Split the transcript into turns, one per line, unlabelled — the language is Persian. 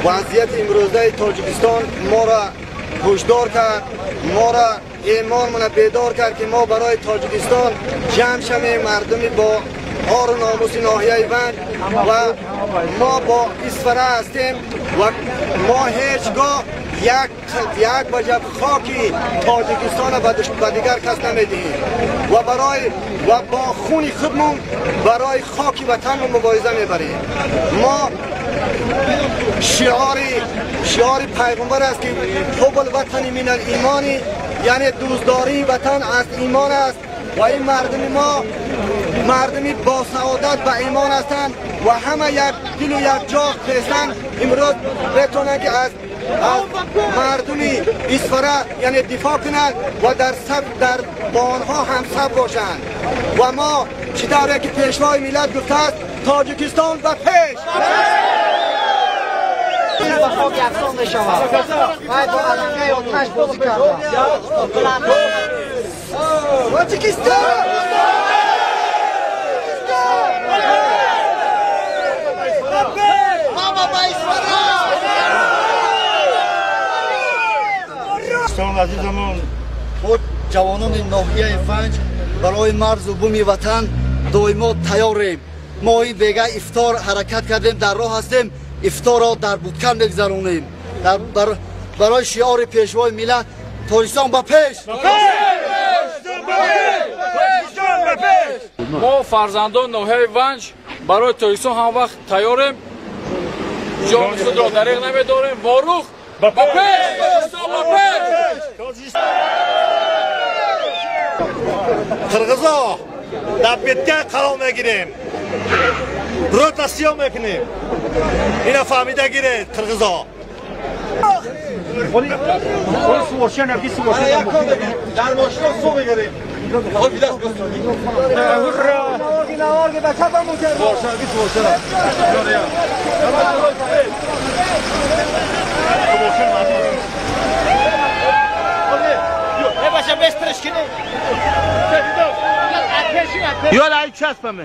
وضعیت امروزه تاجیکستان ما را هشدار کرد، ما را ایمانمون بیدار کرد که ما برای تاجیکستان جمع شویم، مردمی با آر و ناموس ناحیه ونج و ما با اسفره هستیم و ما هیچگاه یک وجب خاکی تاجیکستان به دیگر کس نمیدهیم و با خون خودمون برای خاک وطن مبارزه میبریم. ما شعار پیغمبر است که حب الوطن من الایمانی، یعنی دوستداری وطن از ایمان است و این مردم ما مردمی با سعادت و ایمان هستند و همه یک دل و یک جا هستند. امروز بتونن که از مردمی اسفره یعنی دفاع کنند و در با آنها همسب باشند و ما چه دوره که پیشوای ملت گفته است تاجیکستان و پیش
و خاک افزان می شود باید دو علمه آتش بازی کرده
تاجیکستان
عزیزمون خود جوانان ناحیه فنج برای مرز و بوم وطن دائما تیاریم. ما این بیگه افطار حرکت کردیم، در راه هستیم، افطار را در بودکن بگذرونیم برای شعار پیشوای ملت تاجیکستان به پیش.
ما فرزندان ناحیه ونج برای تاجیکستان هم وقت تیاریم، جان خود را دریغ نمیداریم. واروخ به پیش!
قرغزا در بیتگه قرار میگیریم، روتاسیون میکنیم، اینا فهمیده گیره قرغزا. در ماشین سو بگیریم.
Yola 3 çarpma mı?